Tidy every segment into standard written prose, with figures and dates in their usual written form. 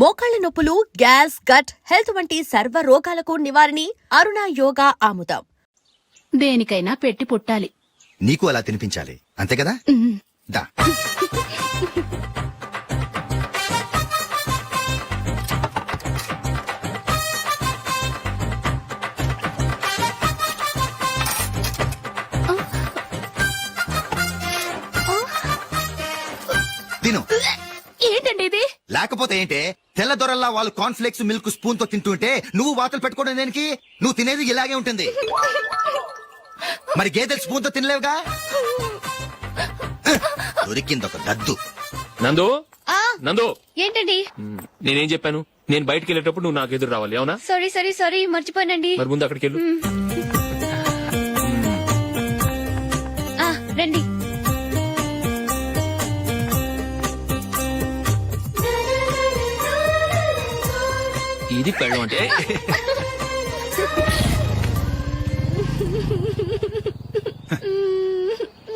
మోకాళ్ల నొప్పులు, gas, gut health వంటి సర్వ రోగాలకు నివారణి అరుణ యోగా ఆముదం. దేనికైనా పెట్టి పుట్టాలి. నీకు అలా తినిపించాలి, అంతే కదా? దా. తిను. ఏంటండి ఇది? లేకపోతే ఏంటే, తెల్ల దొరల్లా వాళ్ళు కార్న్ఫ్లేక్స్ మిల్క్ స్పూన్ తో తింటుంటే నువ్వు వాతలు పెట్టుకోవడం దేనికి? నువ్వు తినేది ఇలాగే ఉంటుంది. మరి గేదెలు స్పూన్ తో తినలేవుగా. దొరికింది ఒక దద్దు. నందు, నందు, ఏంటండి? నేనేం చెప్పాను? నేను బయటికి వెళ్ళేటప్పుడు నువ్వు నాకు ఎదురు రావాలి, అవునా? సారీ మర్చిపోయానండి. మరి ముందు అక్కడికి వెళ్ళు. రండి. ఇది పెళ్ళం అంటే.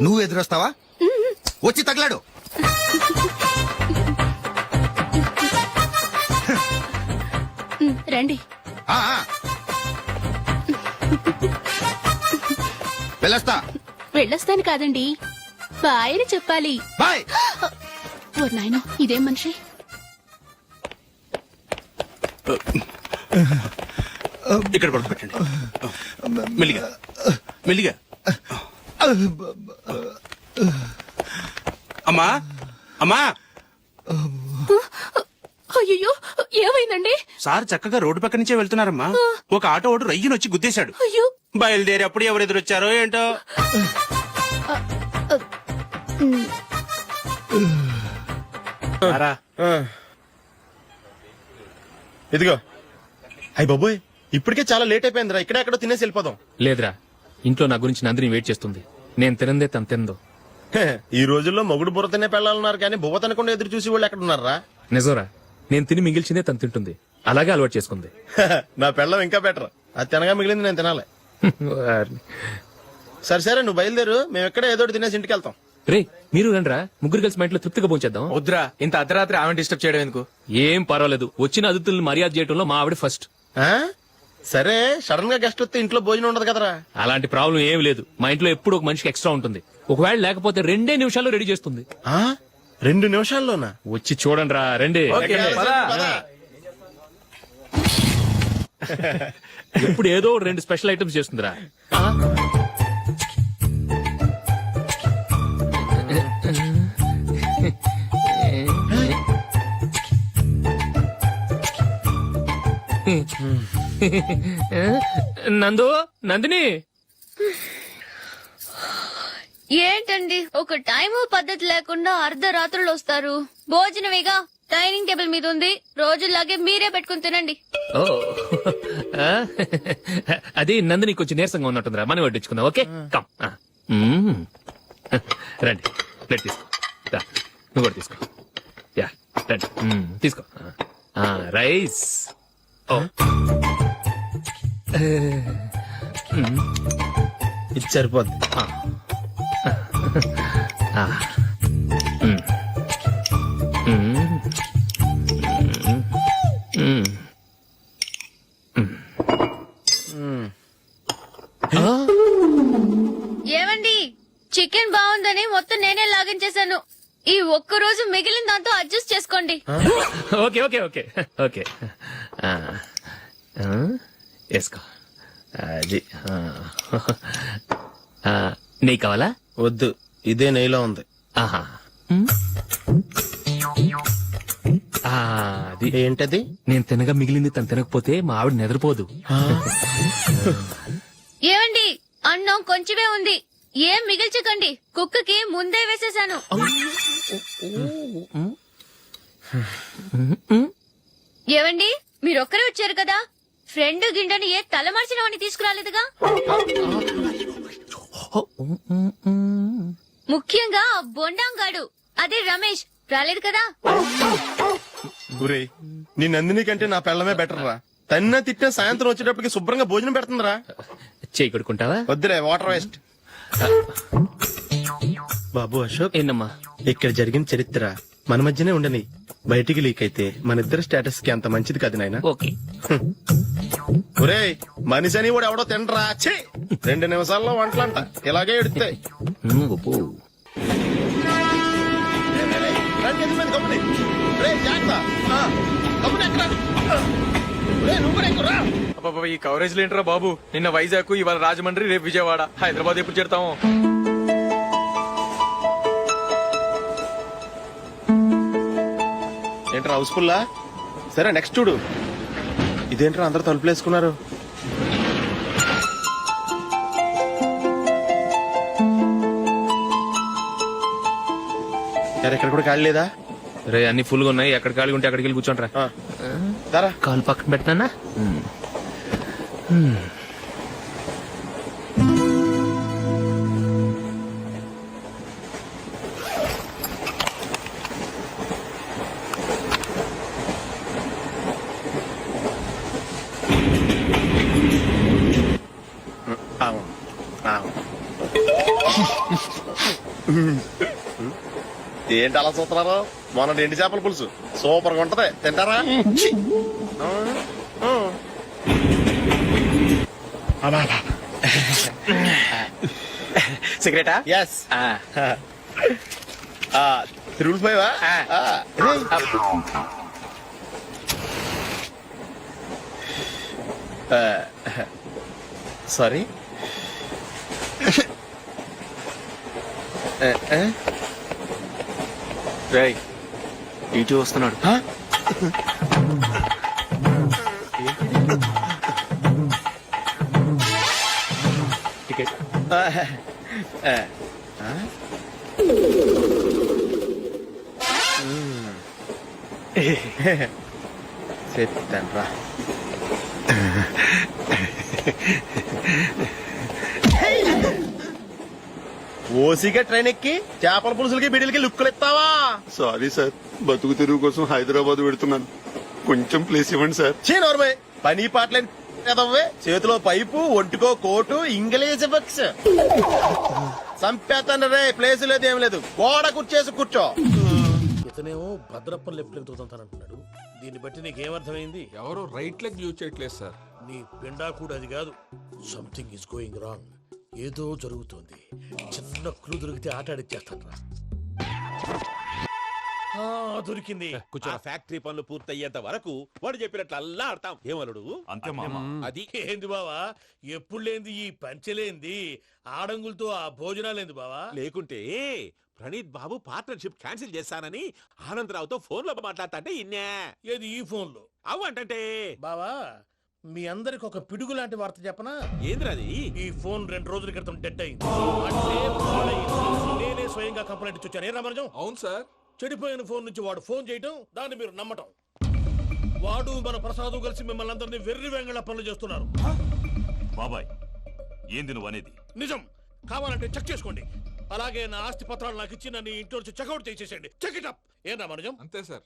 నువ్వు ఎదురొస్తావా? వచ్చి తగలాడు. రండి. ఆ, ఆ. వెళ్ళొస్తా. వెళ్ళొస్తాను కాదండి, బాయ్ అని చెప్పాలి. బాయ్. ఓ నాయనో, ఇదేం మనిషి? ఇక్కడ పడుకోబెట్టండి. మెల్లిగా మెల్లిగా. అమ్మా అమ్మా. అయ్యో, ఏమైందండి? సార్ చక్కగా రోడ్డు పక్క నుంచే వెళ్తున్నారమ్మా. ఒక ఆటో ఓడు రయ్యను వచ్చి గుద్దేశాడు. అయ్యో. బయలుదేరి అప్పుడు ఎవరు ఎదురొచ్చారో ఏంటో. ఇదిగో. అయ్య బాబోయ్, ఇప్పటికే చాలా లేట్ అయిపోయిందిరా. ఇక్కడే ఎక్కడో తినేసి వెళ్ళిపోదాం. లేదురా, ఇంట్లో నా గురించి నందిని వెయిట్ చేస్తుంది. నేను తినందే తను తిందో. ఈ రోజుల్లో మొగుడు బుర్ర తినే పెళ్ళాలన్నారు కానీ బువ్వ తినకుండా ఎదురు చూసి వాళ్ళు ఎక్కడ ఉన్నారా? నిజంరా, నేను తిని మిగిల్చిందే తను తింటుంది. అలాగే అలవాటు చేసుకుంది. నా పెళ్ళం ఇంకా బెటర్. అది తినగా మిగిలింది నేను తినాలి. సరే నువ్వు బయలుదేరు, మేము ఎక్కడ ఏదో తినేసి ఇంటికి వెళ్తాం. రే, మీరు రండిరా, ముగ్గురు కలిసి మా ఇంట్లో తృప్తిగా పోంచేద్దాం. వద్దురా, ఇంత అర్ధరాత్రి ఆమె డిస్టర్బ్ చేయడం ఎందుకు? ఏం పర్వాలేదు, వచ్చిన అతిథులను మర్యాద చేయడంలో మా ఆవిడ ఫస్ట్. ఆ? సరే, సడన్ గా గెస్ట్ వస్తే ఇంట్లో భోజనం ఉండదు కదరా. అలాంటి ప్రాబ్లం ఏం లేదు. మా ఇంట్లో ఎప్పుడు ఒక మనిషికి ఎక్స్ట్రా ఉంటుంది. ఒకవేళ లేకపోతే 2 నిమిషాల్లో రెడీ చేస్తుంది. 2 నిమిషాల్లోనా? వచ్చి చూడండి రా, రండి. ఎప్పుడు ఏదో 2 స్పెషల్ ఐటమ్స్ చేస్తుందిరా. నందిని. ఏంటండి, ఒక టైము పద్ధతి లేకుండా అర్ధరాత్రులు వస్తారు. భోజనమేగా డైనింగ్ టేబుల్ మీద ఉంది. రోజులాగే మీరే పెట్టుకుని తినండి. ఓ, అది నందిని కొంచెం నీరసంగా ఉన్నట్టుందిరా, మనం వడ్డించుకుందాం. Okay, come. రండి, ప్లేట్ తీసుకో. నువ్వు కూడా తీసుకో. యా, రండి, తీసుకో. రైస్. ఓ, ఇది సరిపోద్ది. ఏమండి, చికెన్ బాగుందని మొత్తం నేనే లాగించేశాను. ఈ ఒక్క రోజు మిగిలిన దాంతో అడ్జస్ట్ చేసుకోండి. Okay okay okay okay. వేసుకో. అది నెయ్యి కావాలా? వద్దు, ఇదే నెయ్యిలో ఉంది. ఆహా, అది ఏంటది? నేను తినగా మిగిలింది తను తినకపోతే మా ఆవిడ నిద్రపోదు. ఏమండి, అన్నం కొంచెమే ఉంది, ఏం మిగిల్చకండి. కుక్కకి ముందే వేసేశాను. ఏవండి, మీరొక్కరే వచ్చారు కదా, ఫ్రెండ్ గిండని ఏ తలమార్చిన వాడిని తీసుకురాలేదుగా. ముఖ్యంగా బొండాంగాడు, అదే రమేష్ రాలేదు కదా. నీ నందిని కంటే నా పెళ్ళమే బెటర్ రా. తన్న తిట్టిన సాయంత్రం వచ్చేటప్పటికి శుభ్రంగా భోజనం పెడుతుందిరా. చేయి కొడుకుంటావా? వద్దులే, వాటర్ వేస్ట్. బాబు అశోక్, ఏంటమ్మా ఇక్కడ జరిగిన చరిత్ర మన మధ్యనే ఉండని. బయటికి లీక్ అయితే మన ఇద్దరు స్టేటస్ కి అంత మంచిది కాదు నాయన. ఓకే. ఒరేయ్ మనిషి అని కూడా ఎవడో తినరా. ఛీ! 2 నిమిషాల్లో వంటలంట ఇలాగే ఎడుతాయి. అబ్బబ్బా, ఈ కవరేజ్ లేంట్రా బాబు. నిన్న వైజాగ్, ఇవాళ రాజమండ్రి, రేపు విజయవాడ, హైదరాబాద్ ఎప్పుడు చేరుతాము? ఏంట్రా హౌస్ఫుల్లా? సరే నెక్స్ట్ చూడు. ఇదేంట్రా అందరు తలుపులు వేసుకున్నారు? ఇక్కడ కూడా ఖాళీ లేదా? రే అన్ని ఫుల్ గా ఉన్నాయి, ఎక్కడ ఖాళీ ఉంటే అక్కడికి వెళ్ళి కూర్చోండి రా. దారా కాలు పక్కన పెట్టినా. ఏంటి అలా చూస్తున్నారు? మొన్న ఎండి చేపల పులుసు సూపర్ గా ఉంటది, తింటారా? ఛీ! సిగరెటా? ఎస్. తిరుగులు పోయావా? సారీ. రేయ్ ఇటు వస్తున్నాడు. టికెట్. చెప్తాను రా. ఓసిగా ట్రైన్ ఎక్కి చేపల పులుసులకి బిడిలకి లుక్కులు ఇస్తావా? సారీ సార్, బతుకు తెరువు కోసం హైదరాబాద్ పెడుతున్నాను, కొంచెం ప్లేస్ ఇవ్వండి సార్. నోర్మే పని పాటలేని కదవ్వే. చేతిలో పైపు, ఒంటికో కోటు, ఇంగ్లీష్ బుక్స్. సంపేతాను రే. ప్లేస్ లేదు ఏం లేదు, గోడ కుర్చేసి కూర్చో. ఇతనేమో భద్రప్ప లెఫ్ట్ లెగ్ తోతానంటున్నాడు. దీన్ని బట్టి నీకేమర్థమైంది? ఎవరు రైట్ లెగ్ యూజ్ చేయట్లేదు సార్. నీ పిండా కూడా అది కాదు. Something is going wrong. ఏదో జరుగుతోంది. చిన్న క్లూ దొరికితే ఆట ఆడిచ్చేస్తాను రా. దొరికింది. ఆ ఫ్యాక్టరీ పనులు పూర్తయ్యేంత వరకు వాడు చెప్పినట్లు అల్లా ఆడతాం. ఏమలుడు? అంతే మామ. అది ఏంది బావా, ఎప్పుడు లేంది ఈ పంచలేంది, ఆడంగులతో ఆ భోజనాలేంది బావా? లేకుంటే ప్రణీత్ బాబు పార్ట్నర్షిప్ క్యాన్సిల్ చేస్తానని ఆనందరావుతో ఫోన్ లో మాట్లాడతా ఇన్నే. ఏది ఈ ఫోన్ లో? అవ్వంటే బావా, మీ అందరికి ఒక పిడుగు లాంటి వార్త చెప్పనా? ఏంద్రది? ఈ ఫోన్ 2 రోజుల క్రితం డెడ్ అయింది. అంటే పాడైంది. నేనే స్వయంగా కంప్లైంట్ ఇచ్చి వచ్చాను. ఏ రామరాజం? అవును సార్. చెడిపోయిన ఫోన్ నుంచి వాడు ఫోన్ చేయటం, దాన్ని మీరు నమ్మటం. వాడు మన ప్రసాదు కలిసి మిమ్మల్ని అందరినీ వెర్రి వెంగళ పనులు చేస్తున్నారు. బాబాయ్, ఏంది నువ్వు అనేది? నిజం. కావాలంటే చెక్ చేసుకోండి. అలాగే నా ఆస్తి పత్రాలు నాకు ఇచ్చి నన్ను ఇంట్లో నుంచి చెక్అౌట్ చేసేసండి. Check it up. ఏం రామరాజం? అంతే సార్.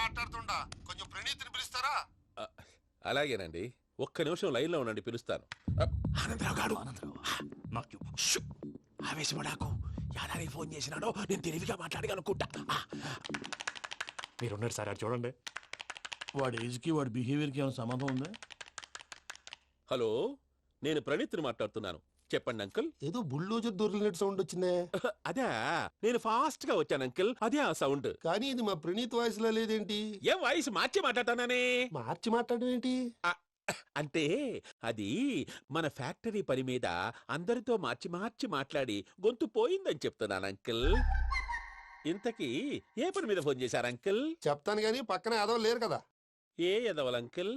మాట్లాడుతుండా కొంచెం ప్రణీతిని పిలుస్తారా? అలాగేనండి, ఒక్క నిమిషం లైన్ లో ఉండండి, పిలుస్తాను. ఆనందరావు గాడు. ఆవేశపడాకు. యాదానికి ఫోన్ చేసినాడో నేను తెలివిగా మాట్లాడగలనుకుంటా. మీరున్నారు సార్, చూడండి. వాడి ఏజ్ కి వాడి బిహేవియర్ కి ఏమైనా సంబంధం ఉందా? హలో, నేను ప్రణీత్ని మాట్లాడుతున్నాను. చెప్పండి అంకుల్. ఏదో బుల్డోజర్ దొరికినట్టు సౌండ్ వచ్చిందే. అదే, నేను ఫాస్ట్ గా వచ్చాను అంకుల్, అదే ఆ సౌండ్. కానీ ఇది మా ప్రణీత్ వాయిస్ లో లేదేంటి? ఏం వాయిస్ మార్చి మాట్లాడతాననే? మార్చి మాట్లాడడం ఏంటి? అంటే అది మన ఫ్యాక్టరీ పని మీద అందరితో మార్చి మార్చి మాట్లాడి గొంతు పోయిందని చెప్తున్నాను అంకుల్. ఇంతకీ ఏ పని మీద ఫోన్ చేశారు అంకుల్? చెప్తాను గానీ పక్కన ఏదో లేరు కదా. ఏ ఎదవల్ అంకుల్?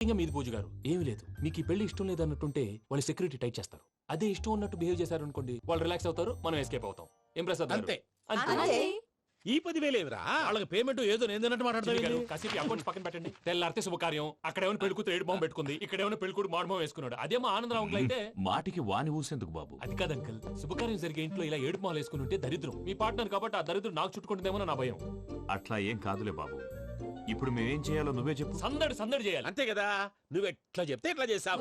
ఇంకా మీది పూజ గారు ఏమీ లేదు. మీకు ఈ పెళ్లి ఇష్టం లేదు అన్నట్టుంటే వాళ్ళు సెక్యూరిటీ టైట్ చేస్తారు. అదే ఇష్టం ఉన్నట్టు బిహేవ్ చేశారు అనుకోండి, వాళ్ళు రిలాక్స్ అవుతారు, మనం ఎస్కేప్ అవుతాం. ఏం ప్రసాద్ గారు? అంతే. అంతే. ఈ 10,000 ఏమిరా? వాళ్ళకి పేమెంట్ ఏదో నేందన్నట్టు చిన్ని గారు, మాట్లాడతాను. కాసేపు అకౌంట్స్ పక్కన పెట్టండి. తెల్లారితే శుభకార్యం. అక్కడ ఏమైనా పెళ్లి కూతురు ఏడు బాంబు పెట్టుకుంది, ఇక్కడ ఏమైనా పెళ్లి కూతురు మాడు బాంబు వేసుకున్నాడు. అదేమో ఆనందరావు అంకుల్ అయితే మాటికి వాని ఊసేందుకు బాబు? అది కాదు అంకుల్, శుభకార్యం జరిగే ఇంట్లో ఇలా ఏడు మాలు వేసుకుని ఉంటే దరిద్రం. మీ పార్ట్నర్ కాబట్టి ఆ దరిద్రం నాకు చుట్టుకుంటుందేమో నా భయం. అట్లా ఏం కాదులే బాబు. ఇప్పుడు మేమేం చేయాలో నువ్వే చెప్పు. సందడి సందడి చేయాలి. అంతే కదా, నువ్వు ఎట్లా చెప్తే ఎట్లా చేస్తావు.